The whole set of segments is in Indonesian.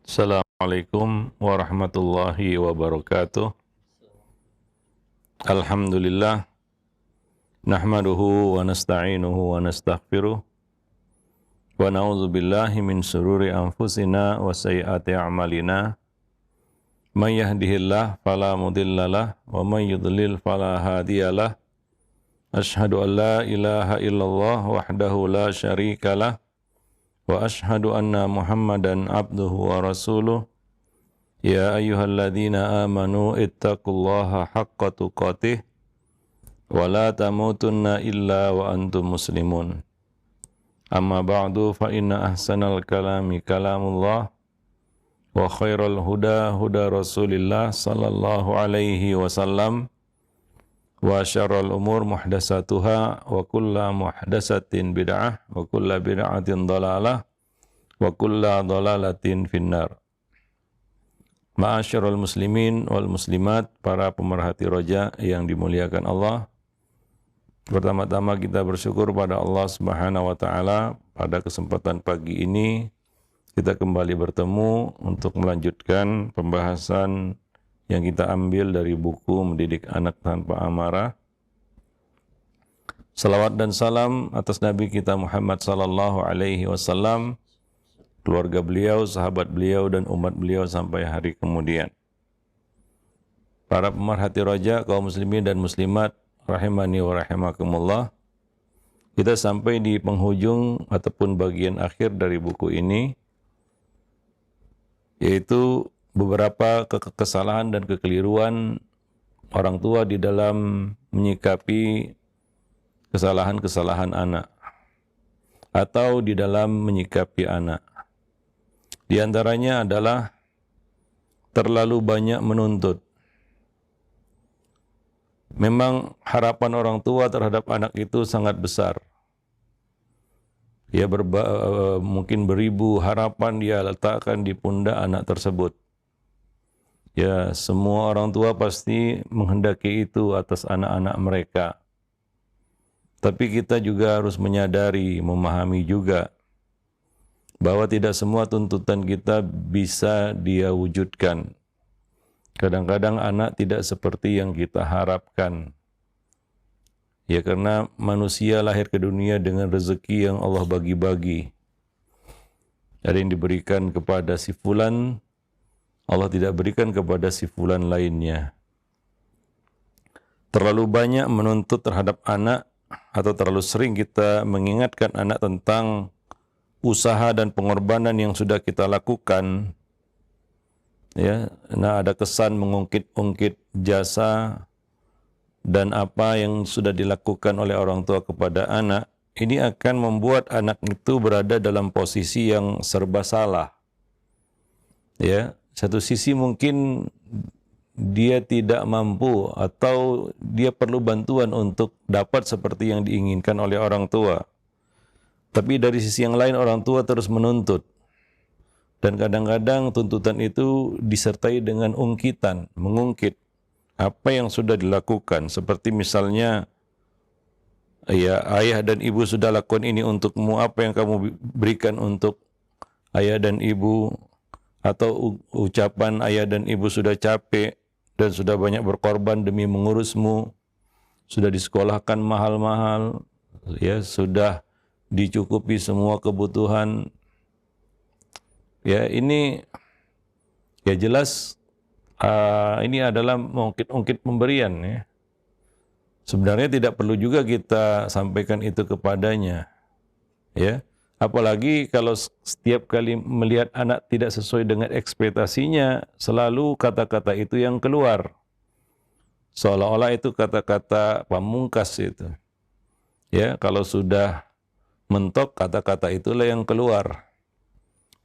Assalamualaikum warahmatullahi wabarakatuh. Alhamdulillah, nahmaduhu wa nasta'inuhu wa nastaghfiruh wa na'udzu billahi min syururi anfusina wa sayyiati a'malina. May yahdihillahu fala mudhillalah wa may yudlil fala hadiyalah. Asyhadu an la ilaha illallah wahdahu la syarikalah wa asyhadu anna Muhammadan abduhu wa rasuluh. Ya ayyuhalladzina amanu ittaqullaha haqqa tuqatih wa la tamutunna illa wa antum muslimun. Amma ba'du fa inna ahsanal kalami kalamullah wa khairal huda huda Rasulillah sallallahu alaihi wasallam wa syarrul umur muhdatsatuha wa kullu muhdatsatin bid'ah wa kullu bid'atin dhalalah wa kullu dhalalatin finnar. Ma'asyiral muslimin wal muslimat, para pemerhati roja yang dimuliakan Allah. Pertama-tama kita bersyukur pada Allah Subhanahu wa taala pada kesempatan pagi ini kita kembali bertemu untuk melanjutkan pembahasan yang kita ambil dari buku Mendidik Anak Tanpa Amarah. Salawat dan salam atas Nabi kita Muhammad sallallahu alaihi wasallam, keluarga beliau, sahabat beliau, dan umat beliau sampai hari kemudian. Para pemerhati roja, kaum muslimin dan muslimat, rahimani wa rahimakumullah, kita sampai di penghujung ataupun bagian akhir dari buku ini, yaitu beberapa kesalahan dan kekeliruan orang tua di dalam menyikapi kesalahan-kesalahan anak atau di dalam menyikapi anak. Di antaranya adalah terlalu banyak menuntut. Memang harapan orang tua terhadap anak itu sangat besar. Ya, mungkin beribu harapan dia letakkan di pundak anak tersebut. Ya, semua orang tua pasti menghendaki itu atas anak-anak mereka. Tapi kita juga harus menyadari, memahami juga bahwa tidak semua tuntutan kita bisa dia wujudkan. Kadang-kadang anak tidak seperti yang kita harapkan. Ya, karena manusia lahir ke dunia dengan rezeki yang Allah bagi-bagi. Ada yang diberikan kepada si fulan, Allah tidak berikan kepada si fulan lainnya. Terlalu banyak menuntut terhadap anak atau terlalu sering kita mengingatkan anak tentang usaha dan pengorbanan yang sudah kita lakukan, ya, nah ada kesan mengungkit-ungkit jasa dan apa yang sudah dilakukan oleh orang tua kepada anak, ini akan membuat anak itu berada dalam posisi yang serba salah. Ya, satu sisi mungkin dia tidak mampu atau dia perlu bantuan untuk dapat seperti yang diinginkan oleh orang tua. Tapi dari sisi yang lain orang tua terus menuntut. Dan kadang-kadang tuntutan itu disertai dengan ungkitan, mengungkit apa yang sudah dilakukan. Seperti misalnya, ya, ayah dan ibu sudah lakukan ini untukmu, apa yang kamu berikan untuk ayah dan ibu? Atau ucapan ayah dan ibu sudah capek dan sudah banyak berkorban demi mengurusmu, sudah disekolahkan mahal-mahal, ya, sudah dicukupi semua kebutuhan. Ya, ini ya jelas ini adalah ungkit-ungkit pemberian, ya. Sebenarnya tidak perlu juga kita sampaikan itu kepadanya, ya. Apalagi kalau setiap kali melihat anak tidak sesuai dengan ekspektasinya, selalu kata-kata itu yang keluar. Seolah-olah itu kata-kata pamungkas itu. Ya, kalau sudah mentok, kata-kata itulah yang keluar.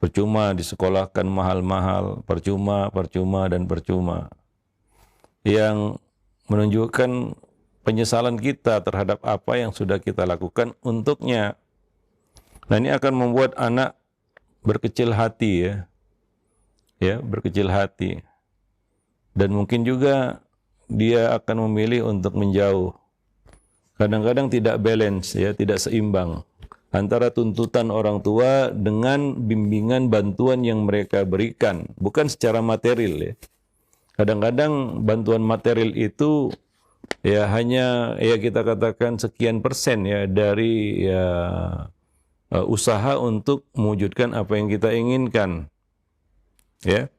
Percuma disekolahkan mahal-mahal, percuma, dan percuma. Yang menunjukkan penyesalan kita terhadap apa yang sudah kita lakukan untuknya. Nah, ini akan membuat anak berkecil hati, ya. Ya, berkecil hati. Dan mungkin juga dia akan memilih untuk menjauh. Kadang-kadang tidak balance, ya, tidak seimbang antara tuntutan orang tua dengan bimbingan bantuan yang mereka berikan, bukan secara material ya. Kadang-kadang bantuan material itu ya hanya ya kita katakan sekian persen ya dari ya usaha untuk mewujudkan apa yang kita inginkan. Ya.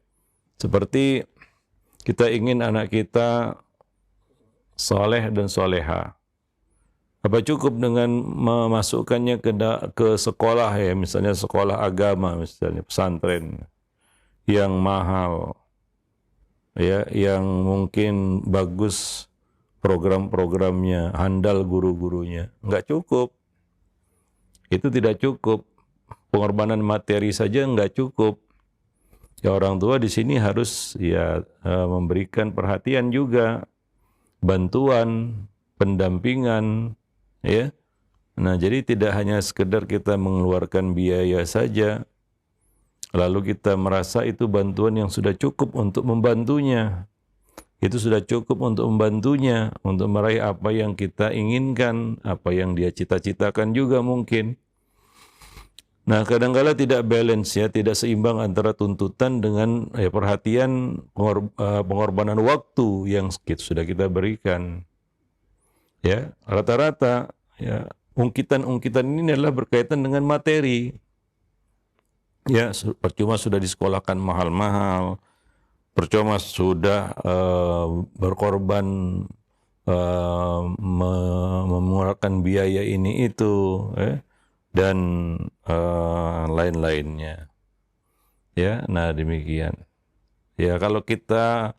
Seperti kita ingin anak kita soleh dan soleha. Apa cukup dengan memasukkannya ke sekolah ya, misalnya sekolah agama, misalnya pesantren yang mahal, ya, yang mungkin bagus program-programnya, handal guru-gurunya, nggak cukup. Itu tidak cukup. Pengorbanan materi saja nggak cukup. Ya orang tua di sini harus ya memberikan perhatian juga, bantuan, pendampingan. Ya, nah jadi tidak hanya sekedar kita mengeluarkan biaya saja, lalu kita merasa itu bantuan yang sudah cukup untuk membantunya. Itu sudah cukup untuk membantunya, untuk meraih apa yang kita inginkan, apa yang dia cita-citakan juga mungkin. Nah kadang-kala tidak balance ya, tidak seimbang antara tuntutan dengan perhatian, pengorbanan waktu yang sudah kita berikan. Ya, rata-rata ya ungkitan-ungkitan ini adalah berkaitan dengan materi. Ya, percuma sudah disekolahkan mahal-mahal, percuma sudah berkorban mengeluarkan biaya ini itu, dan lain-lainnya. Ya, nah demikian. Ya, kalau kita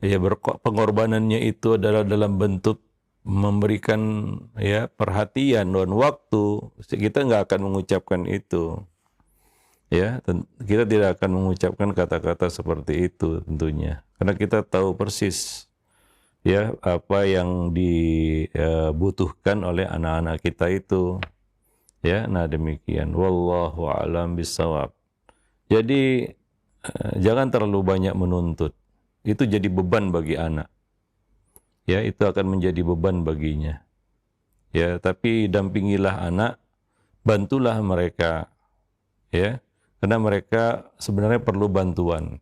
ya pengorbanannya itu adalah dalam bentuk memberikan ya perhatian dan waktu, kita nggak akan mengucapkan itu. Ya, kita tidak akan mengucapkan kata-kata seperti itu tentunya, karena kita tahu persis ya apa yang dibutuhkan oleh anak-anak kita itu. Ya, nah demikian. Wallahu a'lam bishawab. Jadi jangan terlalu banyak menuntut. Itu jadi beban bagi anak. Ya, itu akan menjadi beban baginya. Ya, tapi dampingilah anak, bantulah mereka. Ya, karena mereka sebenarnya perlu bantuan.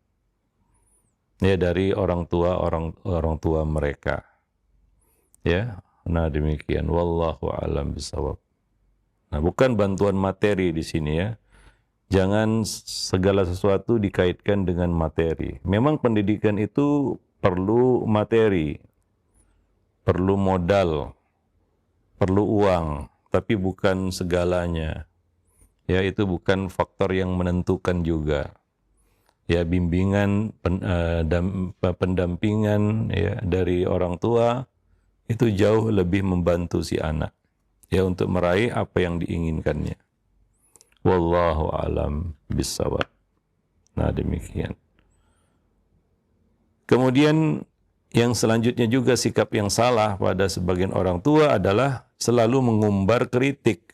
Ya, dari orang tua mereka. Ya, nah demikian. Wallahu a'lam bishawab. Nah, bukan bantuan materi di sini ya. Jangan segala sesuatu dikaitkan dengan materi. Memang pendidikan itu perlu materi, perlu modal, perlu uang, tapi bukan segalanya. Ya, itu bukan faktor yang menentukan juga. Ya, bimbingan, pendampingan ya dari orang tua itu jauh lebih membantu si anak ya untuk meraih apa yang diinginkannya. Wallahu alam bissawab. Nah, demikian. Kemudian yang selanjutnya juga sikap yang salah pada sebagian orang tua adalah selalu mengumbar kritik.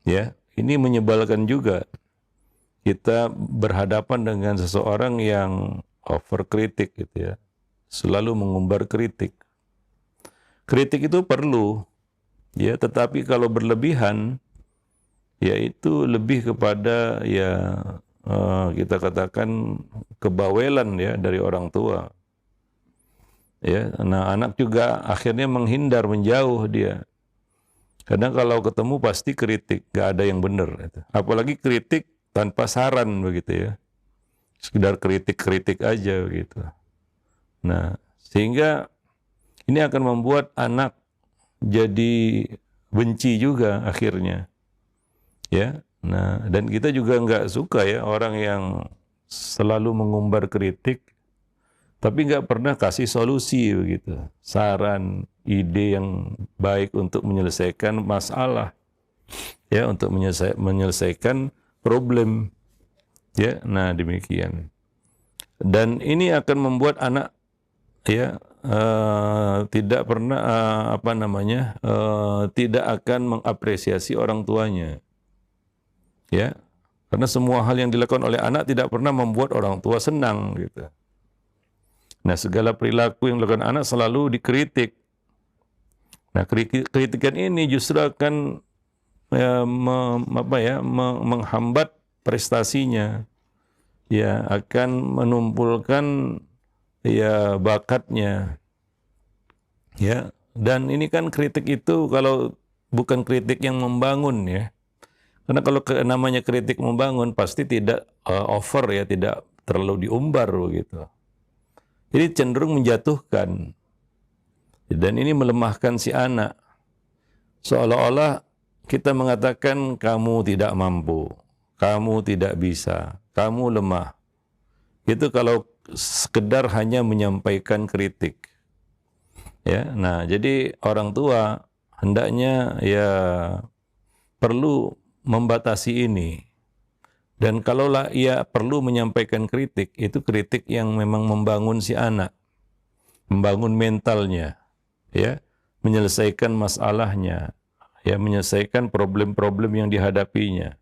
Ya, ini menyebalkan juga. Kita berhadapan dengan seseorang yang overkritik gitu ya. Selalu mengumbar kritik. Kritik itu perlu, ya, tetapi kalau berlebihan, ya itu lebih kepada ya kita katakan kebawelan ya dari orang tua. Ya, nah anak juga akhirnya menghindar, menjauh dia. Karena kalau ketemu pasti kritik, gak ada yang benar. Apalagi kritik tanpa saran begitu ya. Sekedar kritik-kritik aja begitu. Nah, sehingga ini akan membuat anak jadi benci juga akhirnya. Ya, nah dan kita juga nggak suka ya orang yang selalu mengumbar kritik, tapi nggak pernah kasih solusi begitu, saran, ide yang baik untuk menyelesaikan masalah, ya untuk menyelesaikan problem, ya. Nah demikian. Dan ini akan membuat anak ya tidak pernah tidak akan mengapresiasi orang tuanya. Ya, karena semua hal yang dilakukan oleh anak tidak pernah membuat orang tua senang gitu. Nah, segala perilaku yang dilakukan anak selalu dikritik. Nah, kritikan ini justru akan menghambat prestasinya, ya akan menumpulkan ya bakatnya, ya. Dan ini kan kritik itu kalau bukan kritik yang membangun, ya. Karena kalau namanya kritik membangun pasti tidak over, ya, tidak terlalu diumbar begitu. Jadi cenderung menjatuhkan. Dan ini melemahkan si anak. Seolah-olah kita mengatakan kamu tidak mampu, kamu tidak bisa, kamu lemah. Itu kalau sekedar hanya menyampaikan kritik. Ya, nah jadi orang tua hendaknya ya perlu membatasi ini. Dan kalaulah ia perlu menyampaikan kritik, itu kritik yang memang membangun si anak, membangun mentalnya, ya, menyelesaikan masalahnya, ya, menyelesaikan problem-problem yang dihadapinya,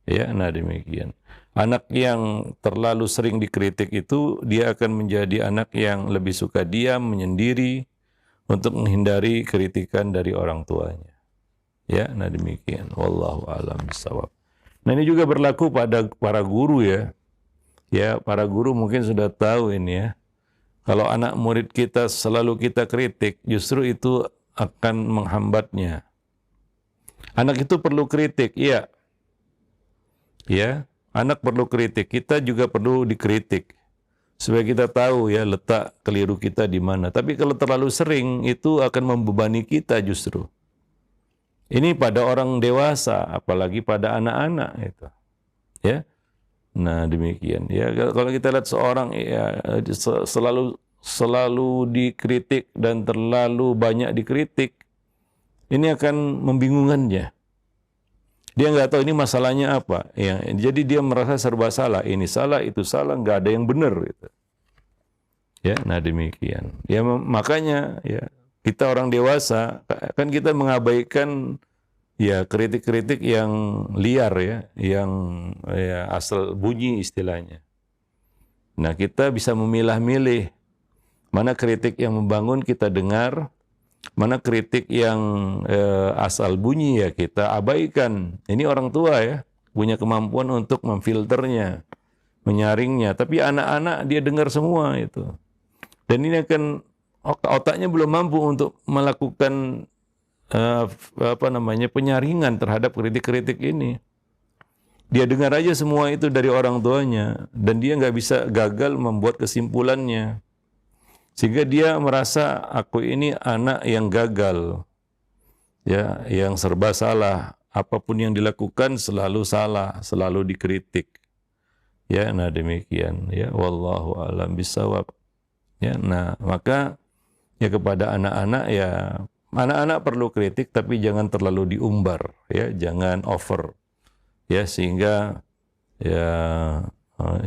ya. Nah demikian. Anak yang terlalu sering dikritik itu dia akan menjadi anak yang lebih suka diam, menyendiri untuk menghindari kritikan dari orang tuanya. Ya, nah demikian. Wallahu a'lam bishawab. Nah ini juga berlaku pada para guru, ya. Ya, para guru mungkin sudah tahu ini, ya. Kalau anak murid kita selalu kita kritik, justru itu akan menghambatnya. Anak itu perlu kritik, iya. Ya, anak perlu kritik. Kita juga perlu dikritik. Supaya kita tahu, ya, letak keliru kita di mana. Tapi kalau terlalu sering, itu akan membebani kita justru. Ini pada orang dewasa, apalagi pada anak-anak itu, ya. Nah demikian. Ya, kalau kita lihat seorang, ya, selalu dikritik dan terlalu banyak dikritik, ini akan membingungkannya. Dia nggak tahu ini masalahnya apa. Ya, jadi dia merasa serba salah. Ini salah, itu salah, nggak ada yang benar. Gitu. Ya, nah demikian. Ya makanya, ya, kita orang dewasa kan kita mengabaikan, ya, kritik-kritik yang liar, ya, yang, ya, asal bunyi istilahnya. Nah kita bisa memilah-milih mana kritik yang membangun kita dengar, mana kritik yang asal bunyi, ya, kita abaikan. Ini orang tua, ya, punya kemampuan untuk memfilternya, menyaringnya. Tapi anak-anak dia dengar semua itu. Dan ini akan otaknya belum mampu untuk melakukan penyaringan terhadap kritik-kritik ini. Dia dengar aja semua itu dari orang tuanya dan dia nggak bisa gagal membuat kesimpulannya. Sehingga dia merasa aku ini anak yang gagal. Ya, yang serba salah, apapun yang dilakukan selalu salah, selalu dikritik. Ya, nah demikian, ya, wallahu a'lam bishawab. Ya, nah maka ya kepada anak-anak, ya, anak-anak perlu kritik tapi jangan terlalu diumbar, ya, jangan over, ya, sehingga, ya,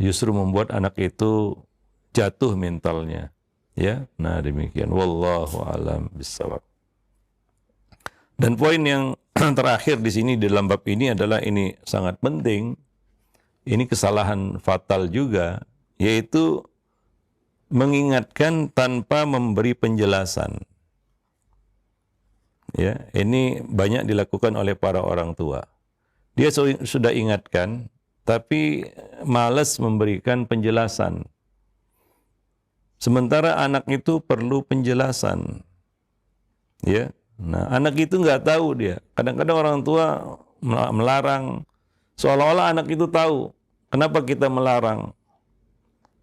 justru membuat anak itu jatuh mentalnya, ya. Nah demikian, wallahu a'lam bishawab. Dan poin yang terakhir di sini di dalam bab ini adalah ini sangat penting, ini kesalahan fatal juga, yaitu mengingatkan tanpa memberi penjelasan. Ya, ini banyak dilakukan oleh para orang tua. Dia sudah ingatkan, tapi malas memberikan penjelasan. Sementara anak itu perlu penjelasan. Ya, nah anak itu nggak tahu dia. Kadang-kadang orang tua melarang, seolah-olah anak itu tahu. Kenapa kita melarang?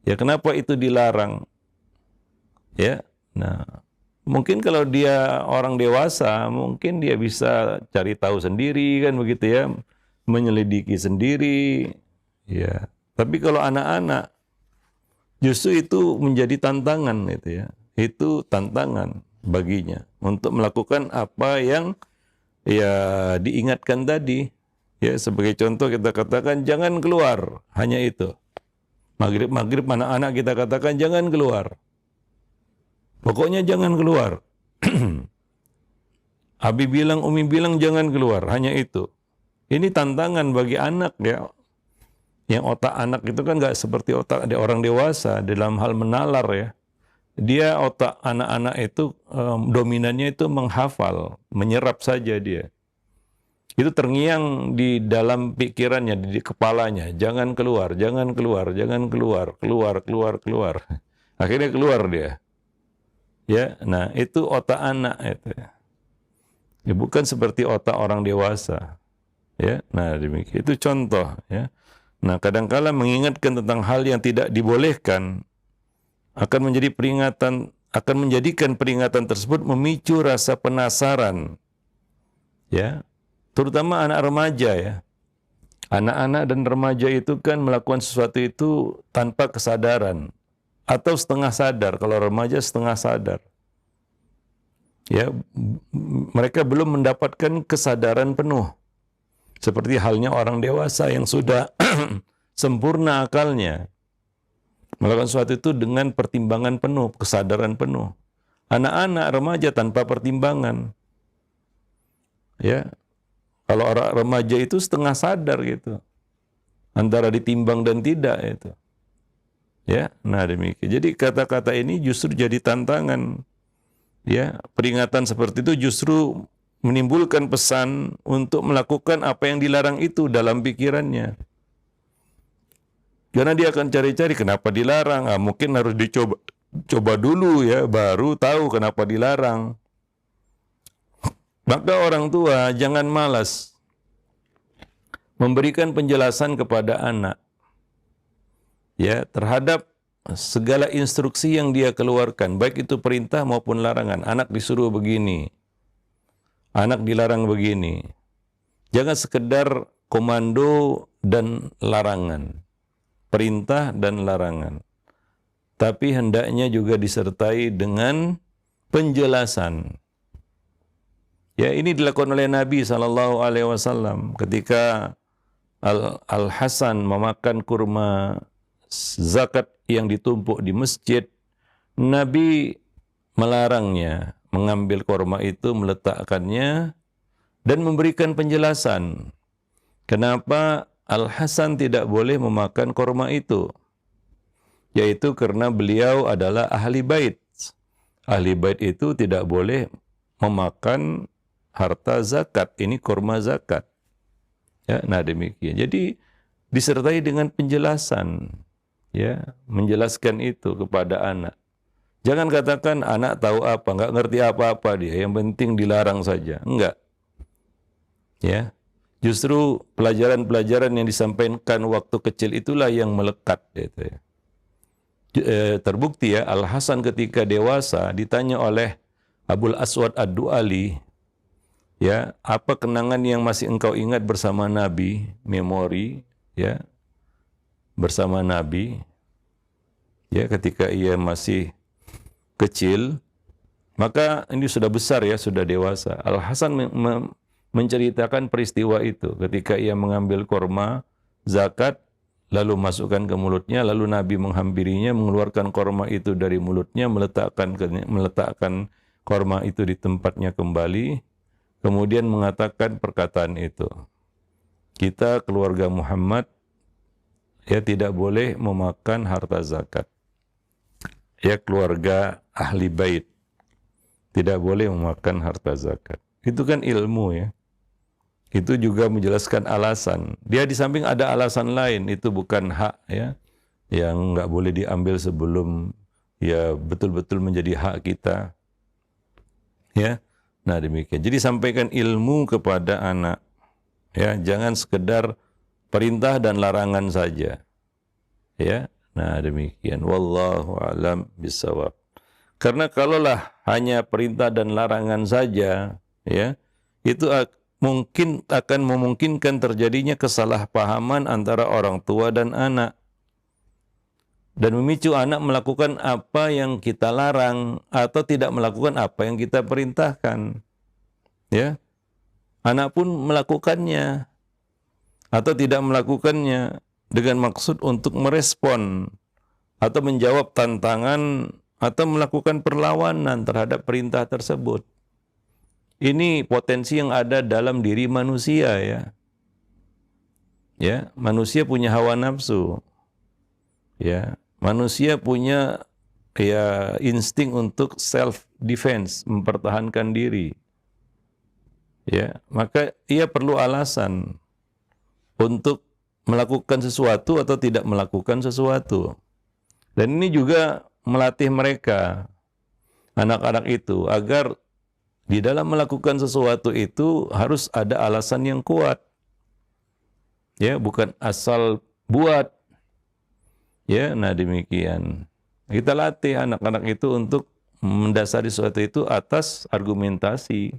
Ya, kenapa itu dilarang? Ya, nah mungkin kalau dia orang dewasa, mungkin dia bisa cari tahu sendiri, kan begitu, ya, menyelidiki sendiri, ya. Tapi kalau anak-anak, justru itu menjadi tantangan, itu, ya, itu tantangan baginya untuk melakukan apa yang, ya, diingatkan tadi, ya. Sebagai contoh kita katakan jangan keluar, hanya itu. Maghrib anak-anak kita katakan jangan keluar. Pokoknya jangan keluar. Abi bilang, Umi bilang jangan keluar, hanya itu. Ini tantangan bagi anak, ya. Yang otak anak itu kan nggak seperti otak orang dewasa dalam hal menalar, ya. Dia otak anak-anak itu dominannya itu menghafal, menyerap saja dia. Itu terngiang di dalam pikirannya, di kepalanya, jangan keluar, jangan keluar, jangan keluar, keluar, keluar, keluar. Akhirnya keluar dia. Ya, nah itu otak anak itu. Ya, bukan seperti otak orang dewasa. Ya, nah demikian. Itu contoh. Ya. Nah, kadangkala mengingatkan tentang hal yang tidak dibolehkan akan menjadi peringatan, akan menjadikan peringatan tersebut memicu rasa penasaran. Ya, terutama anak remaja ya. Anak-anak dan remaja itu kan melakukan sesuatu itu tanpa kesadaran atau setengah sadar. Kalau remaja setengah sadar. Ya, mereka belum mendapatkan kesadaran penuh. Seperti halnya orang dewasa yang sudah sempurna akalnya. Melakukan sesuatu itu dengan pertimbangan penuh, kesadaran penuh. Anak-anak remaja tanpa pertimbangan. Ya, kalau orang remaja itu setengah sadar gitu. Antara ditimbang dan tidak itu. Ya, nah demikian. Jadi kata-kata ini justru jadi tantangan. Ya, peringatan seperti itu justru menimbulkan pesan untuk melakukan apa yang dilarang itu dalam pikirannya. Karena dia akan cari-cari kenapa dilarang. Mungkin harus coba dulu ya, baru tahu kenapa dilarang. Maka orang tua jangan malas memberikan penjelasan kepada anak ya terhadap segala instruksi yang dia keluarkan, baik itu perintah maupun larangan. Anak disuruh begini, anak dilarang begini. Jangan sekedar komando dan larangan, perintah dan larangan. Tapi hendaknya juga disertai dengan penjelasan. Ya, ini dilakukan oleh Nabi SAW ketika Al-Hasan memakan kurma zakat yang ditumpuk di masjid. Nabi melarangnya mengambil kurma itu, meletakkannya, dan memberikan penjelasan kenapa Al-Hasan tidak boleh memakan kurma itu, yaitu karena beliau adalah ahli bait. Ahli bait itu tidak boleh memakan harta zakat, ini kurma zakat. Ya, nah demikian. Jadi disertai dengan penjelasan, ya, menjelaskan itu kepada anak. Jangan katakan anak tahu apa, nggak ngerti apa-apa dia, yang penting dilarang saja. Enggak. Ya. Justru pelajaran-pelajaran yang disampaikan waktu kecil itulah yang melekat gitu ya. Terbukti ya, Al-Hasan ketika dewasa ditanya oleh Abul Aswad Ad-Du'ali, ya, apa kenangan yang masih engkau ingat bersama Nabi, memori, ya, bersama Nabi, ya, ketika ia masih kecil, maka ini sudah besar ya, sudah dewasa. Al-Hasan menceritakan peristiwa itu ketika ia mengambil kurma zakat, lalu masukkan ke mulutnya, lalu Nabi menghampirinya, mengeluarkan kurma itu dari mulutnya, meletakkan kurma itu di tempatnya kembali, kemudian mengatakan perkataan itu. Kita keluarga Muhammad ya tidak boleh memakan harta zakat. Ya, keluarga ahli bait tidak boleh memakan harta zakat. Itu kan ilmu ya. Itu juga menjelaskan alasan. Dia di samping ada alasan lain, itu bukan hak ya, yang nggak boleh diambil sebelum ya betul-betul menjadi hak kita. Ya, nah demikian. Jadi sampaikan ilmu kepada anak. Ya, jangan sekedar perintah dan larangan saja. Ya, nah demikian. Wallahu a'lam bishawab. Karena kalaulah hanya perintah dan larangan saja, ya, itu mungkin akan memungkinkan terjadinya kesalahpahaman antara orang tua dan anak. Dan memicu anak melakukan apa yang kita larang atau tidak melakukan apa yang kita perintahkan. Ya. Anak pun melakukannya atau tidak melakukannya dengan maksud untuk merespon atau menjawab tantangan atau melakukan perlawanan terhadap perintah tersebut. Ini potensi yang ada dalam diri manusia ya. Ya, manusia punya hawa nafsu. Ya, manusia punya ya insting untuk self defense, mempertahankan diri. ya, maka ia perlu alasan untuk melakukan sesuatu atau tidak melakukan sesuatu. Dan ini juga melatih mereka, anak-anak itu, agar di dalam melakukan sesuatu itu harus ada alasan yang kuat. Ya, bukan asal buat. Ya, nah demikian. Kita latih anak-anak itu untuk mendasari sesuatu itu atas argumentasi,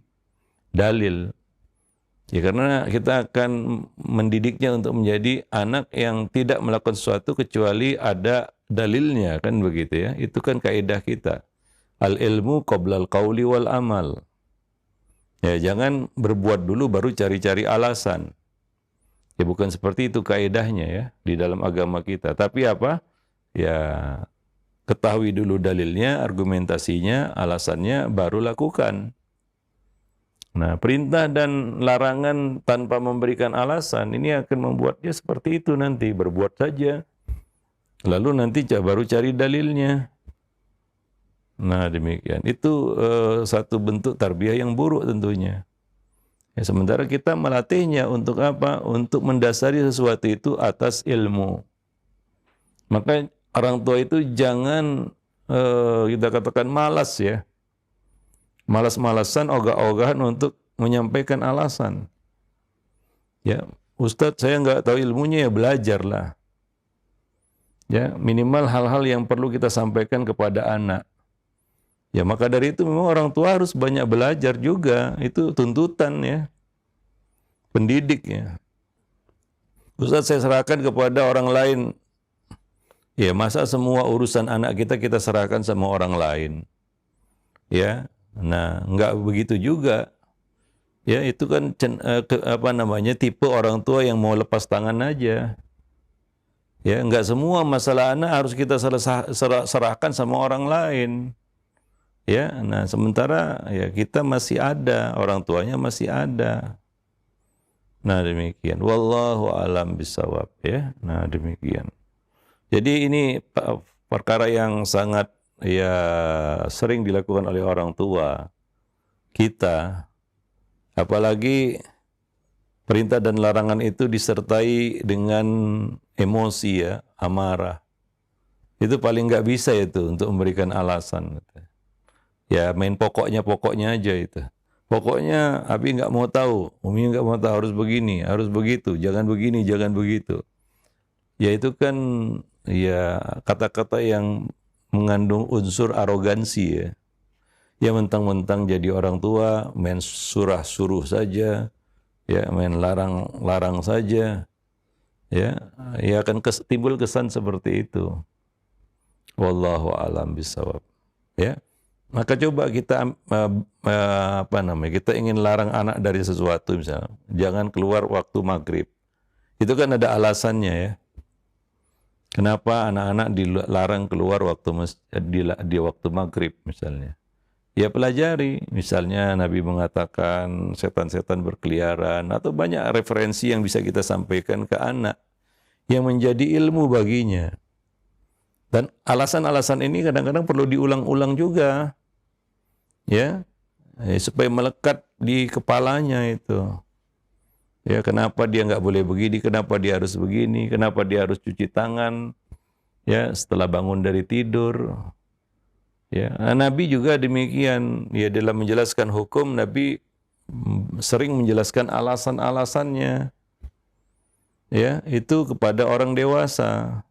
dalil. Ya, karena kita akan mendidiknya untuk menjadi anak yang tidak melakukan sesuatu kecuali ada dalilnya, kan begitu ya. Itu kan kaidah kita. Al ilmu qoblal qauli wal amal. Ya, jangan berbuat dulu baru cari-cari alasan. Ya, bukan seperti itu kaidahnya ya di dalam agama kita. Tapi apa? Ya, ketahui dulu dalilnya, argumentasinya, alasannya, baru lakukan. Nah, perintah dan larangan tanpa memberikan alasan ini akan membuat dia seperti itu nanti, berbuat saja. Lalu nanti baru cari dalilnya. Nah, demikian. Itu satu bentuk tarbiyah yang buruk tentunya. Ya, sementara kita melatihnya untuk apa? Untuk mendasari sesuatu itu atas ilmu. Maka orang tua itu jangan kita katakan malas ya. Malas-malasan, ogah-ogahan untuk menyampaikan alasan. Ya, Ustadz saya nggak tahu ilmunya, ya belajarlah. Ya, minimal hal-hal yang perlu kita sampaikan kepada anak. Ya, maka dari itu memang orang tua harus banyak belajar juga. Itu tuntutan ya. Pendidik ya. Ustadz saya serahkan kepada orang lain. Ya, masa semua urusan anak kita serahkan sama orang lain? Ya. Nah, enggak begitu juga. Ya, itu kan tipe orang tua yang mau lepas tangan aja. Ya, enggak semua masalah anak harus kita serahkan sama orang lain. Ya, nah sementara ya kita masih ada, orang tuanya masih ada. Nah, demikian. Wallahu alam bisawab ya. Nah, demikian. Jadi ini perkara yang sangat ya sering dilakukan oleh orang tua kita, apalagi perintah dan larangan itu disertai dengan emosi ya, amarah. Itu paling nggak bisa itu untuk memberikan alasan. Ya main pokoknya aja itu. Pokoknya Abi nggak mau tahu, Umi nggak mau tahu, harus begini, harus begitu, jangan begini, jangan begitu. Ya itu kan ya kata-kata yang mengandung unsur arogansi ya. Ya mentang-mentang jadi orang tua, main surah suruh saja, ya main larang-larang saja, ya akan timbul kesan seperti itu. Wallahu a'lam bishawab. Ya, maka coba kita kita ingin larang anak dari sesuatu misalnya, jangan keluar waktu maghrib. Itu kan ada alasannya ya. Kenapa anak-anak dilarang keluar di waktu maghrib misalnya? Ya pelajari, misalnya Nabi mengatakan setan-setan berkeliaran, atau banyak referensi yang bisa kita sampaikan ke anak yang menjadi ilmu baginya. Dan alasan-alasan ini kadang-kadang perlu diulang-ulang juga, ya, supaya melekat di kepalanya itu. Ya, kenapa dia nggak boleh begini, kenapa dia harus begini, kenapa dia harus cuci tangan, ya, setelah bangun dari tidur. Ya, Nabi juga demikian. Ya, dalam menjelaskan hukum, Nabi sering menjelaskan alasan-alasannya. Ya, itu kepada orang dewasa.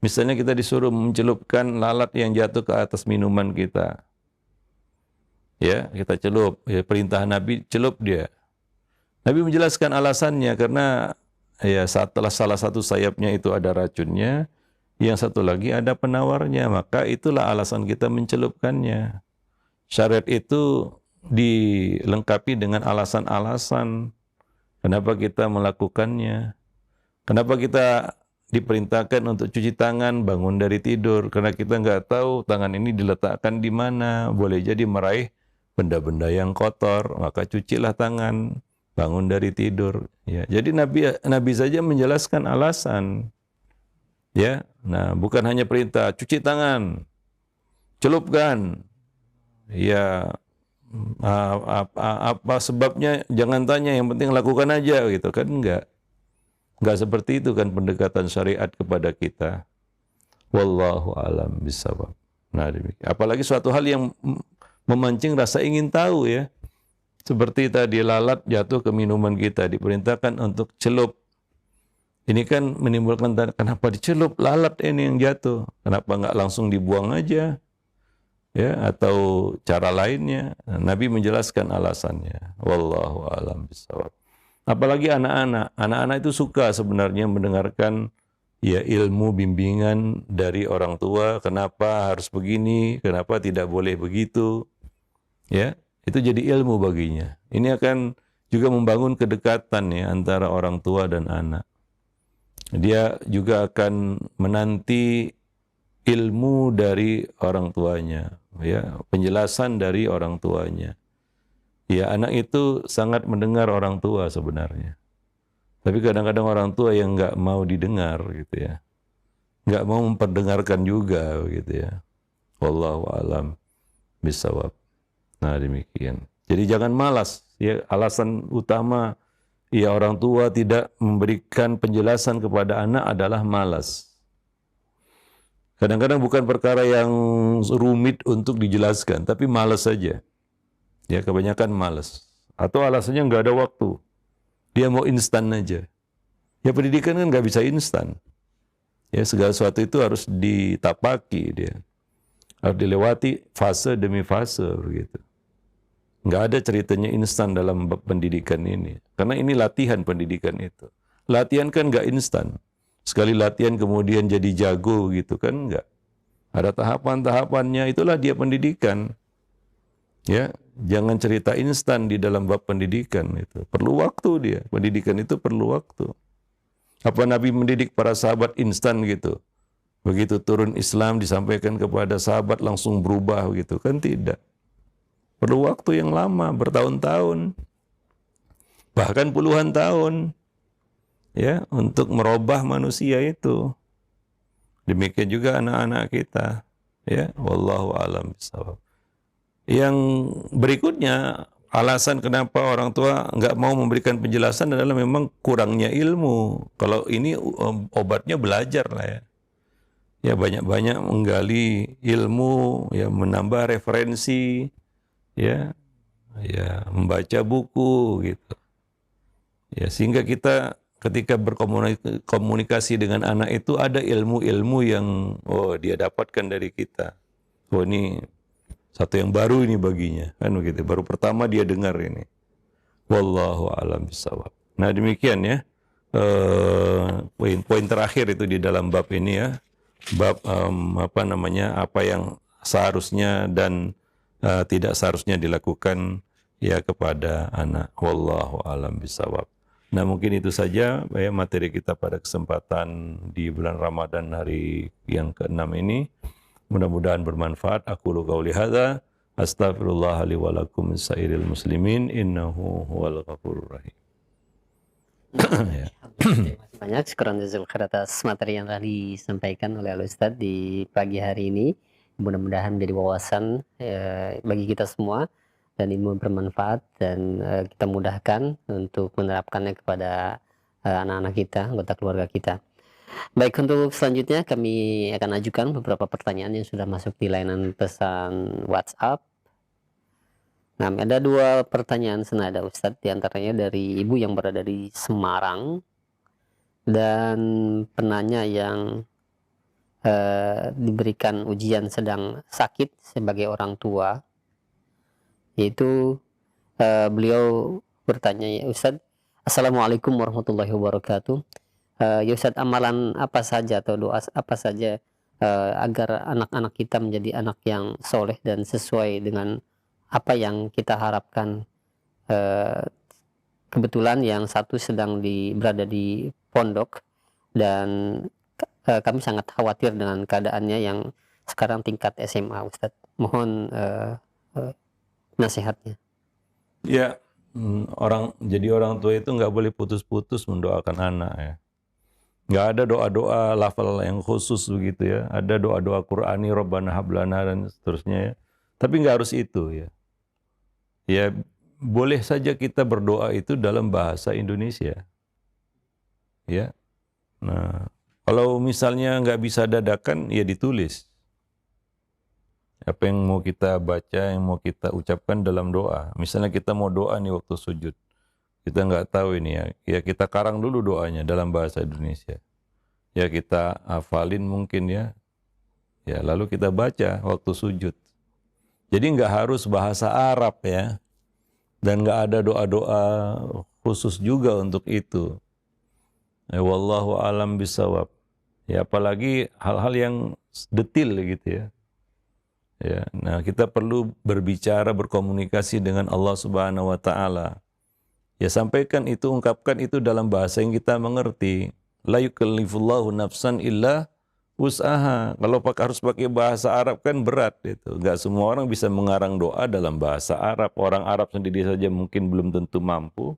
Misalnya kita disuruh mencelupkan lalat yang jatuh ke atas minuman kita. Ya, kita celup. Ya, perintah Nabi, celup dia. Nabi menjelaskan alasannya karena ya setelah salah satu sayapnya itu ada racunnya, yang satu lagi ada penawarnya, maka itulah alasan kita mencelupkannya. Syariat itu dilengkapi dengan alasan-alasan kenapa kita melakukannya. Kenapa kita diperintahkan untuk cuci tangan bangun dari tidur, karena kita nggak tahu tangan ini diletakkan di mana, boleh jadi meraih benda-benda yang kotor, maka cucilah tangan bangun dari tidur. Ya, jadi Nabi saja menjelaskan alasan. Ya, nah bukan hanya perintah cuci tangan, celupkan. Ya, apa sebabnya jangan tanya, yang penting lakukan aja gitu kan, enggak seperti itu kan pendekatan syariat kepada kita. Wallahu alam bisawab. Nah, demikian. Apalagi suatu hal yang memancing rasa ingin tahu ya. Seperti tadi lalat jatuh ke minuman kita, diperintahkan untuk celup. Ini kan menimbulkan tanya, kenapa dicelup lalat ini yang jatuh? Kenapa enggak langsung dibuang aja? Ya, atau cara lainnya. Nabi menjelaskan alasannya. Wallahu a'lam bishawab. Apalagi anak-anak. Anak-anak itu suka sebenarnya mendengarkan ya ilmu bimbingan dari orang tua, kenapa harus begini, kenapa tidak boleh begitu. Ya, itu jadi ilmu baginya. Ini akan juga membangun kedekatan ya antara orang tua dan anak. Dia juga akan menanti ilmu dari orang tuanya, ya, penjelasan dari orang tuanya. Ya, anak itu sangat mendengar orang tua sebenarnya. Tapi kadang-kadang orang tua yang nggak mau didengar gitu ya, nggak mau memperdengarkan juga gitu ya. Wallahu alam bisawab. Nah, demikian. Jadi jangan malas. Ya, alasan utama ya orang tua tidak memberikan penjelasan kepada anak adalah malas. Kadang-kadang bukan perkara yang rumit untuk dijelaskan, tapi malas saja. Ya, kebanyakan malas. Atau alasannya nggak ada waktu. Dia mau instan aja. Ya, pendidikan kan nggak bisa instan. Ya, segala sesuatu itu harus ditapaki dia. Harus dilewati fase demi fase begitu. Nggak ada ceritanya instan dalam pendidikan ini. Karena ini latihan pendidikan itu. Latihan kan nggak instan. Sekali latihan kemudian jadi jago gitu kan nggak. Ada tahapan-tahapannya, itulah dia pendidikan. Ya, jangan cerita instan di dalam bab pendidikan itu. Perlu waktu dia. Pendidikan itu perlu waktu. Apa Nabi mendidik para sahabat instan gitu? Begitu turun Islam disampaikan kepada sahabat langsung berubah gitu kan, tidak. Perlu waktu yang lama, bertahun-tahun, bahkan puluhan tahun, ya, untuk merubah manusia itu. Demikian juga anak-anak kita, ya. Wallahu a'lam bishawab. Yang berikutnya, alasan kenapa orang tua nggak mau memberikan penjelasan adalah memang kurangnya ilmu. Kalau ini obatnya belajar lah ya. Ya, banyak-banyak menggali ilmu, ya, menambah referensi, ya, membaca buku gitu. Ya, sehingga kita ketika berkomunikasi dengan anak itu ada ilmu-ilmu yang dia dapatkan dari kita. Ini satu yang baru ini baginya, kan begitu. Baru pertama dia dengar ini. Wallahu a'lam bishawab. Nah, demikian ya. Poin terakhir itu di dalam bab ini ya. Bab apa yang seharusnya dan tidak seharusnya dilakukan ya kepada anak. Wallahu a'lam bishawab. Nah, mungkin itu saja ya materi kita pada kesempatan di bulan Ramadan hari yang ke-6 ini. Mudah-mudahan bermanfaat. Aku qauli hadza, astaghfirullah li wa lakum min sairil muslimin, innahu huwal ghafurur rahim. Ya. Terima kasih banyak, syukran jazakallahu khair atas materi yang telah disampaikan oleh Al-Ustadz di pagi hari ini. Mudah-mudahan menjadi wawasan bagi kita semua dan ilmu bermanfaat, dan kita mudahkan untuk menerapkannya kepada anak-anak kita, anggota keluarga kita. Baik, untuk selanjutnya kami akan ajukan beberapa pertanyaan yang sudah masuk di layanan pesan WhatsApp. Nah, ada 2 pertanyaan senada Ustadz, diantaranya dari ibu yang berada di Semarang, dan penanya yang diberikan ujian sedang sakit sebagai orang tua, yaitu beliau bertanya, ya Ustadz, Assalamualaikum warahmatullahi wabarakatuh. Ya Ustadz, amalan apa saja atau doa apa saja agar anak-anak kita menjadi anak yang soleh dan sesuai dengan apa yang kita harapkan. Kebetulan yang satu sedang berada di pondok, dan kami sangat khawatir dengan keadaannya yang sekarang tingkat SMA, Ustadz. Mohon nasihatnya. Ya, jadi orang tua itu nggak boleh putus-putus mendoakan anak ya. Nggak ada doa-doa lafal yang khusus begitu ya. Ada doa-doa Qur'ani, Rabbana hablana dan seterusnya ya. Tapi nggak harus itu ya. Ya, boleh saja kita berdoa itu dalam bahasa Indonesia. Ya. Nah, kalau misalnya nggak bisa dadakan, ya ditulis. Apa yang mau kita baca, yang mau kita ucapkan dalam doa. Misalnya kita mau doa nih waktu sujud. Kita nggak tahu ini ya. Ya kita karang dulu doanya dalam bahasa Indonesia. Ya kita hafalin mungkin ya. Ya lalu kita baca waktu sujud. Jadi nggak harus bahasa Arab ya. Dan nggak ada doa-doa khusus juga untuk itu. Ya, wallahu alam bisawab. Ya apalagi hal-hal yang detil gitu ya. Ya, nah kita perlu berbicara, berkomunikasi dengan Allah Subhanahu wa taala. Ya sampaikan itu, ungkapkan itu dalam bahasa yang kita mengerti. La yukallifullahu nafsan illa usaha. Kalau harus pakai bahasa Arab kan berat itu. Enggak semua orang bisa mengarang doa dalam bahasa Arab. Orang Arab sendiri saja mungkin belum tentu mampu.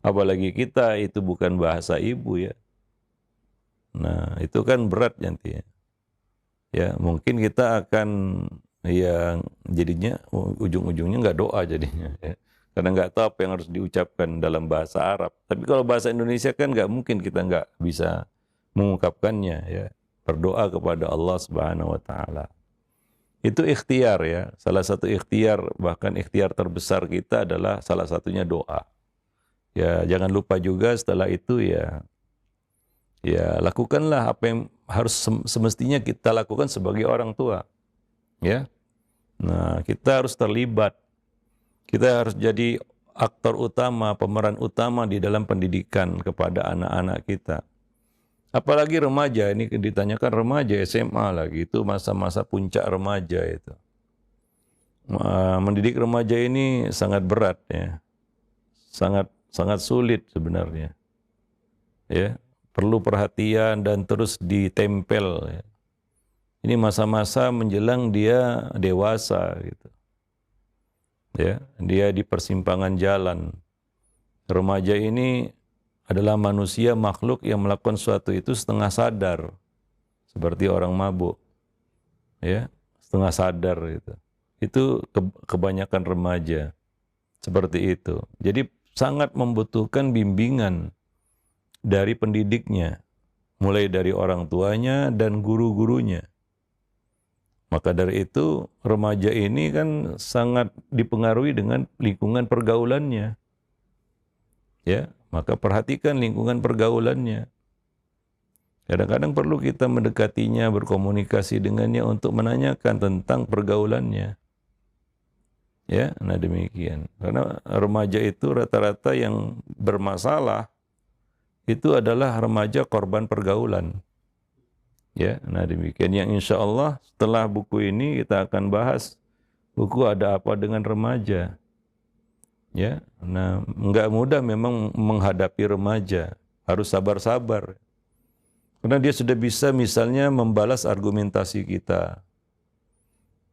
Apalagi kita itu bukan bahasa ibu ya. Nah, itu kan berat nanti ya. Ya, mungkin kita akan ya jadinya ujung-ujungnya nggak doa jadinya ya. Karena nggak tahu apa yang harus diucapkan dalam bahasa Arab. Tapi kalau bahasa Indonesia kan nggak mungkin kita nggak bisa mengungkapkannya ya. Berdoa kepada Allah Subhanahu wa taala. Itu ikhtiar ya. Salah satu ikhtiar, bahkan ikhtiar terbesar kita adalah salah satunya doa. Ya, jangan lupa juga setelah itu ya lakukanlah apa yang harus semestinya kita lakukan sebagai orang tua. Ya. Nah, kita harus terlibat. Kita harus jadi aktor utama, pemeran utama di dalam pendidikan kepada anak-anak kita. Apalagi remaja, ini ditanyakan remaja SMA lagi, itu masa-masa puncak remaja itu. Mendidik remaja ini sangat berat ya. Sangat sulit sebenarnya. Ya, perlu perhatian dan terus ditempel ya. Ini masa-masa menjelang dia dewasa gitu. Ya, dia di persimpangan jalan. Remaja ini adalah manusia makhluk yang melakukan sesuatu itu setengah sadar. Seperti orang mabuk. Ya, setengah sadar gitu. Itu kebanyakan remaja. Seperti itu. Jadi sangat membutuhkan bimbingan dari pendidiknya. Mulai dari orang tuanya dan guru-gurunya. Maka dari itu remaja ini kan sangat dipengaruhi dengan lingkungan pergaulannya. Ya, maka perhatikan lingkungan pergaulannya. Kadang-kadang perlu kita mendekatinya, berkomunikasi dengannya untuk menanyakan tentang pergaulannya. Ya, nah demikian. Karena remaja itu rata-rata yang bermasalah itu adalah remaja korban pergaulan. Ya, nah demikian. Yang insya Allah setelah buku ini kita akan bahas buku Ada Apa Dengan Remaja. Ya, nah enggak mudah memang menghadapi remaja, harus sabar-sabar. Karena dia sudah bisa misalnya membalas argumentasi kita.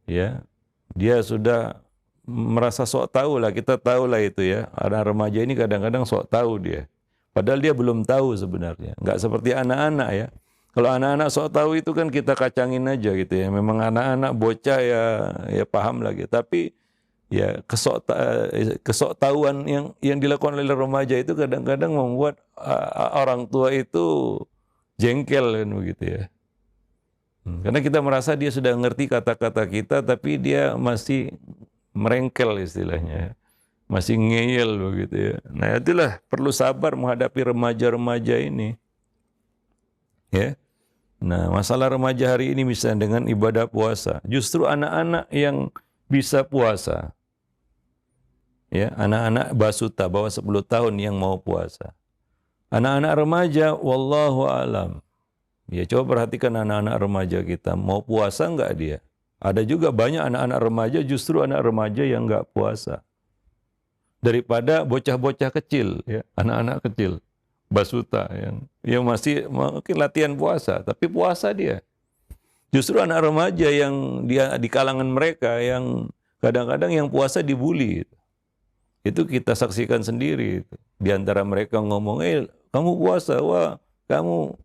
Ya, dia sudah merasa sok tahu lah, kita tahu lah itu ya. Anak remaja ini kadang-kadang sok tahu dia. Padahal dia belum tahu sebenarnya. Enggak seperti anak-anak ya. Kalau anak-anak sok tahu itu kan kita kacangin aja gitu ya. Memang anak-anak bocah ya paham lagi. Tapi ya kesoktahuan yang dilakukan oleh remaja itu kadang-kadang membuat orang tua itu jengkel kan begitu ya. Karena kita merasa dia sudah ngerti kata-kata kita, tapi dia masih merengkel istilahnya, masih ngeyel begitu ya. Nah itulah perlu sabar menghadapi remaja-remaja ini. Ya. Nah masalah remaja hari ini misalnya dengan ibadah puasa, justru anak-anak yang bisa puasa. Ya, anak-anak basuta bawah 10 tahun yang mau puasa. Anak-anak remaja wallahu alam. Ya, coba perhatikan anak-anak remaja kita, mau puasa enggak dia? Ada juga banyak anak-anak remaja justru anak remaja yang enggak puasa. Daripada bocah-bocah kecil ya, anak-anak kecil basuta yang masih mungkin latihan puasa, tapi puasa dia. Justru anak remaja yang dia di kalangan mereka yang kadang-kadang yang puasa dibully. Itu kita saksikan sendiri. Di antara mereka ngomong, kamu puasa, wah kamu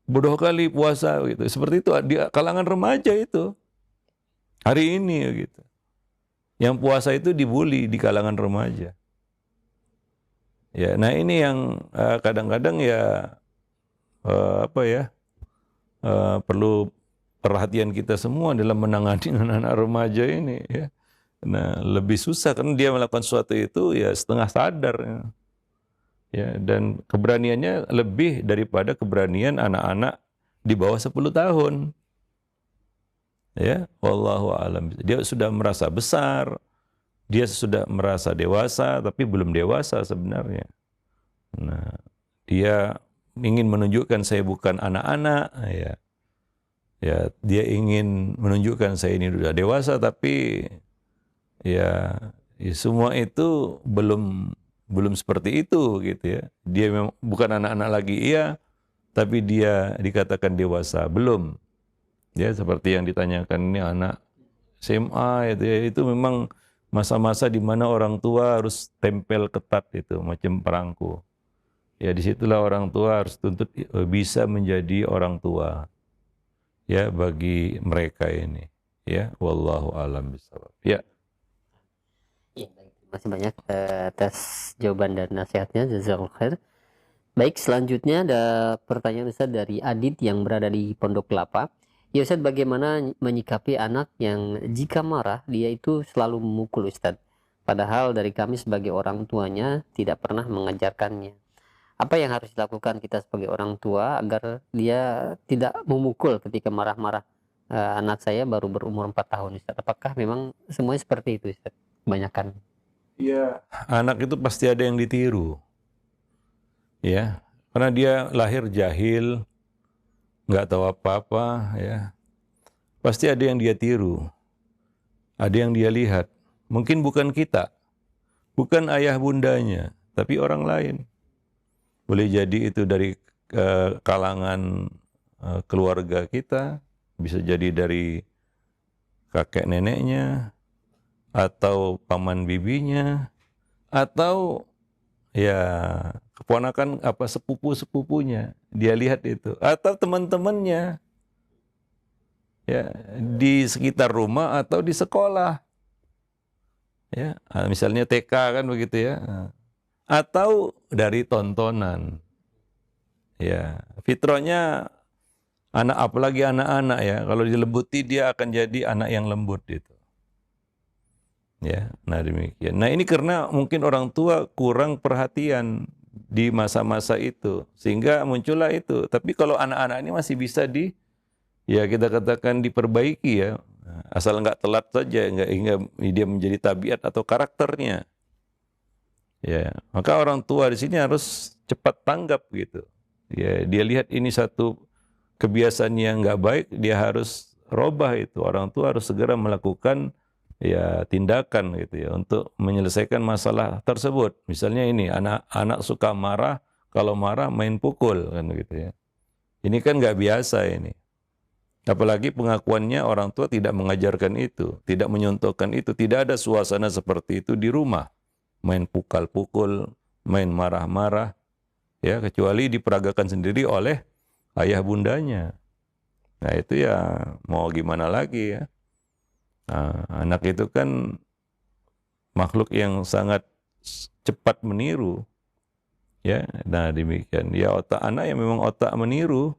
bodoh kali puasa. Gitu. Seperti itu di kalangan remaja itu. Hari ini gitu. Yang puasa itu dibully di kalangan remaja. Ya, nah ini yang kadang-kadang ya perlu perhatian kita semua dalam menangani anak-anak remaja ini ya. Nah, lebih susah karena dia melakukan sesuatu itu ya setengah sadar ya. Ya, dan keberaniannya lebih daripada keberanian anak-anak di bawah 10 tahun. Ya, wallahu alam. Dia sudah merasa besar, dia sudah merasa dewasa tapi belum dewasa sebenarnya. Nah, dia ingin menunjukkan saya bukan anak-anak, ya. Ya, dia ingin menunjukkan saya ini sudah dewasa tapi ya, semua itu belum seperti itu gitu ya. Dia memang bukan anak-anak lagi iya, tapi dia dikatakan dewasa belum. Ya, seperti yang ditanyakan ini anak SMA itu ya, itu memang masa-masa di mana orang tua harus tempel ketat itu macam perangko. Ya, disitulah orang tua harus tuntut bisa menjadi orang tua ya bagi mereka ini. Ya, wallahu alam bishawab. Ya. Ya, baik. Terima kasih banyak atas jawaban dan nasihatnya. Jazakallahu khair. Baik, selanjutnya ada pertanyaan Ustaz dari Adit yang berada di Pondok Kelapa. Ya Ustaz, bagaimana menyikapi anak yang jika marah dia itu selalu memukul Ustaz? Padahal dari kami sebagai orang tuanya tidak pernah mengajarkannya. Apa yang harus dilakukan kita sebagai orang tua agar dia tidak memukul ketika marah-marah? Anak saya baru berumur 4 tahun Ustaz. Apakah memang semuanya seperti itu Ustaz? Kebanyakan. Iya, anak itu pasti ada yang ditiru. Ya, karena dia lahir jahil, nggak tahu apa-apa, ya. Pasti ada yang dia tiru, ada yang dia lihat. Mungkin bukan kita, bukan ayah bundanya, tapi orang lain. Boleh jadi itu dari kalangan keluarga kita, bisa jadi dari kakek neneknya, atau paman bibinya, atau ya keponakan apa sepupu-sepupunya, dia lihat itu, atau teman-temannya ya di sekitar rumah atau di sekolah. Ya, misalnya TK kan begitu ya. Atau dari tontonan. Ya, fitrahnya anak apalagi anak-anak ya, kalau dilembuti dia akan jadi anak yang lembut itu. Ya, nah demikian. Nah, ini karena mungkin orang tua kurang perhatian di masa-masa itu sehingga muncullah itu. Tapi kalau anak-anak ini masih bisa ya kita katakan diperbaiki ya. Asal nggak telat saja, nggak hingga dia menjadi tabiat atau karakternya. Ya, maka orang tua di sini harus cepat tanggap gitu. Ya, dia lihat ini satu kebiasaan yang nggak baik, dia harus robah itu. Orang tua harus segera melakukan ya tindakan gitu ya untuk menyelesaikan masalah tersebut. Misalnya ini anak suka marah, kalau marah main pukul kan gitu ya. Ini kan nggak biasa ini. Apalagi pengakuannya orang tua tidak mengajarkan itu, tidak menyontohkan itu, tidak ada suasana seperti itu di rumah. Main pukul-pukul, main marah-marah, ya kecuali diperagakan sendiri oleh ayah bundanya. Nah itu ya mau gimana lagi ya. Nah, anak itu kan makhluk yang sangat cepat meniru. Ya, nah demikian. Ya otak anak yang memang otak meniru,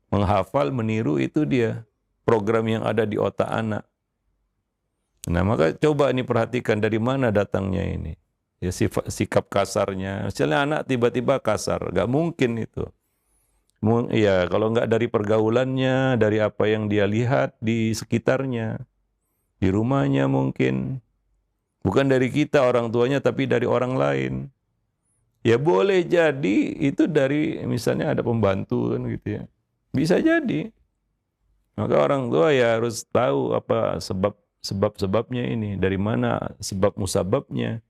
menghafal, meniru itu dia program yang ada di otak anak. Nah maka coba ini perhatikan dari mana datangnya ini. Ya sikap kasarnya. Misalnya anak tiba-tiba kasar, nggak mungkin itu. Ya kalau nggak dari pergaulannya, dari apa yang dia lihat di sekitarnya, di rumahnya mungkin. Bukan dari kita orang tuanya, tapi dari orang lain. Ya boleh jadi itu dari misalnya ada pembantu kan gitu ya. Bisa jadi. Maka orang tua ya harus tahu apa sebab-sebabnya ini. Dari mana sebab musababnya.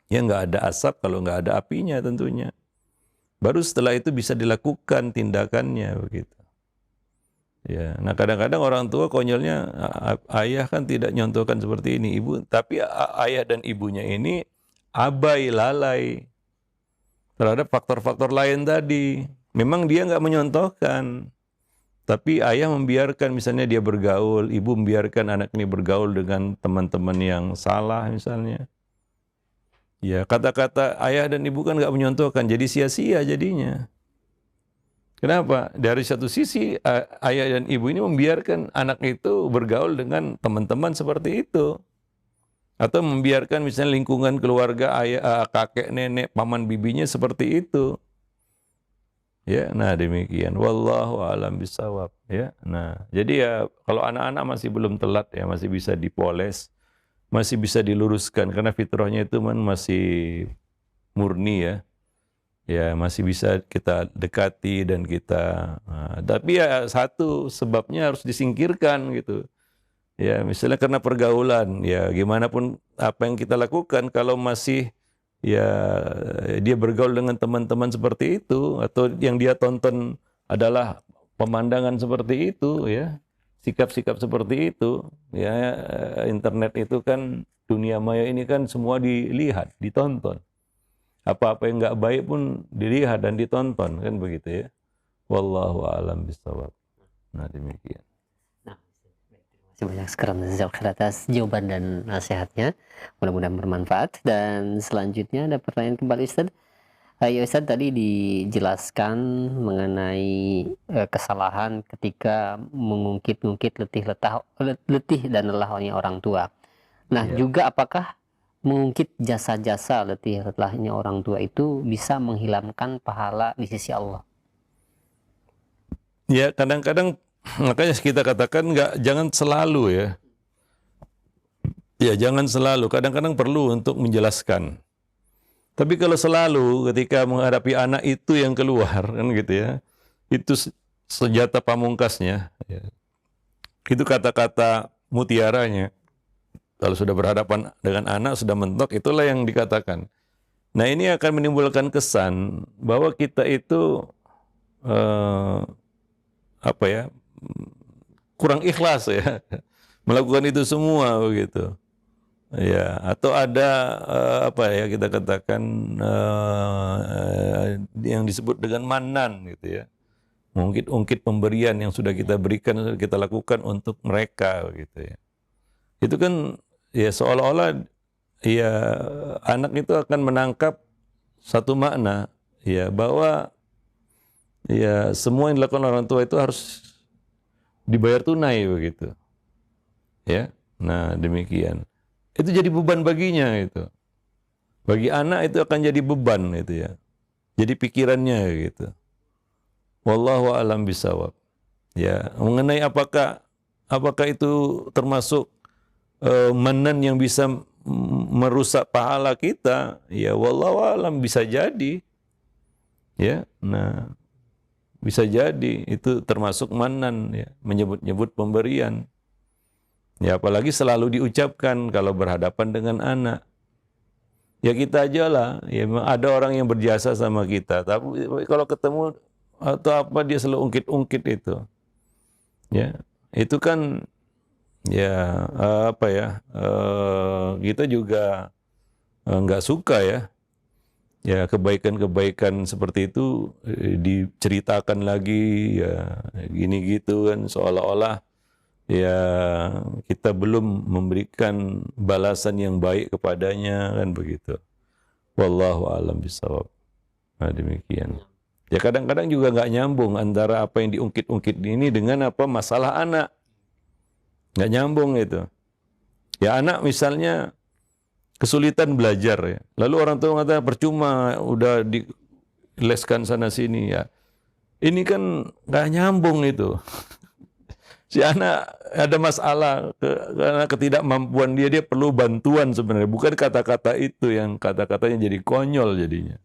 Ya nggak ada asap kalau nggak ada apinya tentunya. Baru setelah itu bisa dilakukan tindakannya begitu. Ya, nah kadang-kadang orang tua konyolnya ayah kan tidak nyontohkan seperti ini, ibu, tapi ayah dan ibunya ini abai lalai terhadap faktor-faktor lain tadi. Memang dia nggak menyontohkan, Tapi ayah membiarkan misalnya dia bergaul, ibu membiarkan anak ini bergaul dengan teman-teman yang salah misalnya. Ya, kata-kata ayah dan ibu kan nggak menyontohkan, jadi sia-sia jadinya. Kenapa? Dari satu sisi ayah dan ibu ini membiarkan anak itu bergaul dengan teman-teman seperti itu. Atau membiarkan misalnya lingkungan keluarga ayah, kakek, nenek, paman, bibinya seperti itu. Ya, nah demikian. Wallahu a'lam bishawab. Ya, nah jadi ya kalau anak-anak masih belum telat ya, masih bisa dipoles, masih bisa diluruskan karena fitrahnya itu masih murni ya. Ya, masih bisa kita dekati dan kita. Tapi ya satu sebabnya harus disingkirkan gitu. Ya, misalnya karena pergaulan, ya gimana pun apa yang kita lakukan kalau masih ya dia bergaul dengan teman-teman seperti itu atau yang dia tonton adalah pemandangan seperti itu ya, sikap-sikap seperti itu ya, internet itu kan dunia maya ini kan semua dilihat, ditonton. Apa-apa yang nggak baik pun dilihat dan ditonton kan begitu ya. Wallahu a'lam bishawab. Nah, demikian. Terima kasih banyak sekarang atas jawaban dan nasihatnya. Mudah-mudahan bermanfaat. Dan selanjutnya ada pertanyaan kembali Ustaz. Ya Ustaz, tadi dijelaskan mengenai kesalahan ketika mengungkit-ungkit letih dan lelahnya orang tua. Nah, juga apakah mengungkit jasa-jasa letih lelahnya orang tua itu bisa menghilangkan pahala di sisi Allah? Ya, kadang-kadang makanya kita katakan jangan selalu ya. Ya, jangan selalu. Kadang-kadang perlu untuk menjelaskan. Tapi kalau selalu ketika menghadapi anak itu yang keluar kan gitu ya. Itu senjata pamungkasnya ya. Itu kata-kata mutiaranya. Kalau sudah berhadapan dengan anak, sudah mentok, itulah yang dikatakan. Nah, ini akan menimbulkan kesan bahwa kita itu apa ya? Kurang ikhlas ya. Melakukan itu semua begitu. Ya, atau ada apa ya kita katakan yang disebut dengan manan gitu ya. Ungkit-ungkit pemberian yang sudah kita berikan, sudah kita lakukan untuk mereka gitu ya. Itu kan ya seolah-olah ya anak itu akan menangkap satu makna ya bahwa ya semua yang dilakukan orang tua itu harus dibayar tunai begitu. Ya. Nah, demikian. Itu jadi beban baginya itu. Bagi anak itu akan jadi beban itu ya. Jadi pikirannya gitu. Wallahu a'lam bishawab. Ya, mengenai apakah itu termasuk manan yang bisa merusak pahala kita? Ya, wallahu a'lam, bisa jadi. Ya, nah bisa jadi itu termasuk manan ya, menyebut-nyebut pemberian. Ya, apalagi selalu diucapkan kalau berhadapan dengan anak. Ya kita aja lah, ya ada orang yang berjasa sama kita, tapi kalau ketemu atau apa dia selalu ungkit-ungkit itu. Ya, itu kan ya apa ya? Kita juga nggak suka ya. Ya, kebaikan-kebaikan seperti itu diceritakan lagi ya gini gitu kan, seolah-olah ya kita belum memberikan balasan yang baik kepadanya kan begitu. Wallahu a'lam bishawab. Nah, demikian. Ya kadang-kadang juga nggak nyambung antara apa yang diungkit-ungkit ini dengan apa masalah anak. Nggak nyambung itu. Ya anak misalnya kesulitan belajar ya. Lalu orang tua mengatakan percuma udah dileskan sana sini ya. Ini kan nggak nyambung itu. Si anak ada masalah karena ketidakmampuan dia perlu bantuan sebenarnya. Bukan kata-kata itu yang kata-katanya jadi konyol jadinya.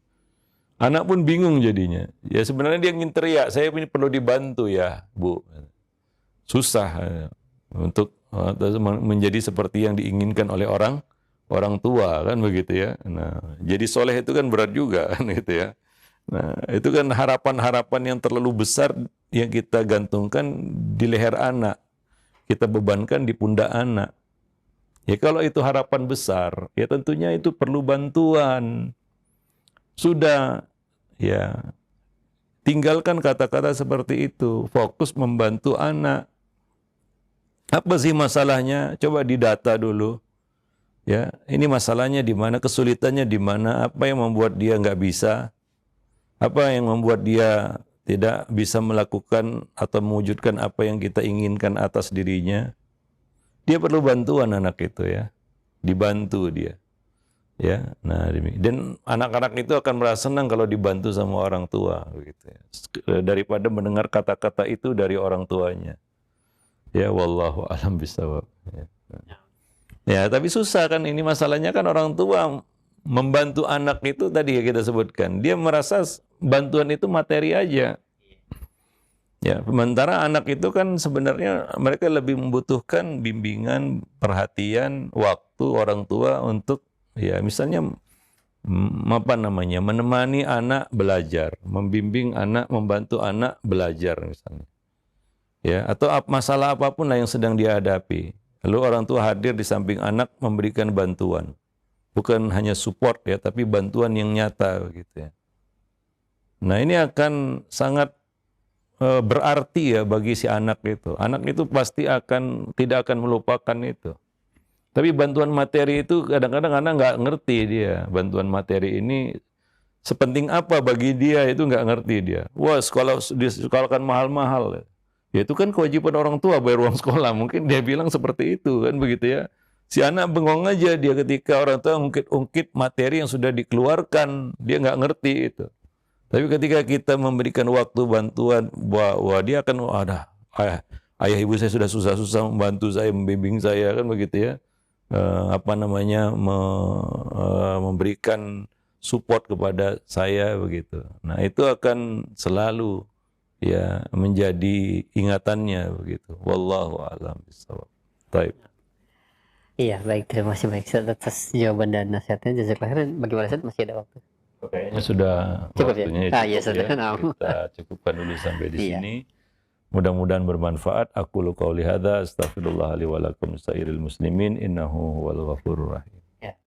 Anak pun bingung jadinya. Ya sebenarnya dia ingin teriak, saya ini perlu dibantu ya Bu. Susah untuk menjadi seperti yang diinginkan oleh orang tua kan begitu ya. Nah, jadi soleh itu kan berat juga kan gitu ya. Nah, itu kan harapan-harapan yang terlalu besar yang kita gantungkan di leher anak. Kita bebankan di pundak anak. Ya kalau itu harapan besar, ya tentunya itu perlu bantuan. Sudah, ya tinggalkan kata-kata seperti itu. Fokus membantu anak. Apa sih masalahnya? Coba didata dulu. Ya, ini masalahnya di mana, kesulitannya di mana, apa yang membuat dia nggak bisa, apa yang membuat dia tidak bisa melakukan atau mewujudkan apa yang kita inginkan atas dirinya. Dia perlu bantuan anak itu ya, dibantu dia. Ya, nah dan anak-anak itu akan merasa senang kalau dibantu sama orang tua, begitu ya. Daripada mendengar kata-kata itu dari orang tuanya. Ya, wallahu a'lam bishawab. Ya, tapi susah kan, ini masalahnya kan orang tua membantu anak itu tadi ya kita sebutkan. Dia merasa bantuan itu materi aja. Ya, sementara anak itu kan sebenarnya mereka lebih membutuhkan bimbingan, perhatian, waktu orang tua untuk ya misalnya apa namanya, menemani anak belajar, membimbing anak, membantu anak belajar misalnya. Ya, atau masalah apapun lah yang sedang dia hadapi. Lalu orang tua hadir di samping anak memberikan bantuan. Bukan hanya support ya, tapi bantuan yang nyata gitu ya. Nah, ini akan sangat berarti ya bagi si anak itu. Anak itu pasti tidak akan melupakan itu. Tapi bantuan materi itu kadang-kadang anak nggak ngerti dia. Bantuan materi ini sepenting apa bagi dia itu nggak ngerti dia. Wah, disekolahkan mahal-mahal. Ya itu kan kewajiban orang tua bayar uang sekolah. Mungkin dia bilang seperti itu kan begitu ya. Si anak bengong aja dia ketika orang tua ungkit-ungkit materi yang sudah dikeluarkan. Dia nggak ngerti itu. Tapi ketika kita memberikan waktu bantuan, wah dia akan ada ayah ibu saya sudah susah-susah membantu saya, membimbing saya kan begitu ya. Memberikan support kepada saya begitu. Nah, itu akan selalu ya menjadi ingatannya begitu. Wallahu a'lam bishawab. Baik. Iya, baik, terima kasih banyak Ustaz atas jawaban dan nasihatnya. Jazakallahu khairan. Bagaimana Ustaz, masih ada waktu? Kayaknya sudah Cukup ya? waktunya Iya, cukup sudah. ya. Kita cukupkan dulu sampai di Iya. sini. Mudah-mudahan bermanfaat. Aqulu qauli hadza astaghfirullah li wa lakum sairil muslimin innahu huwal ghafurur rahim.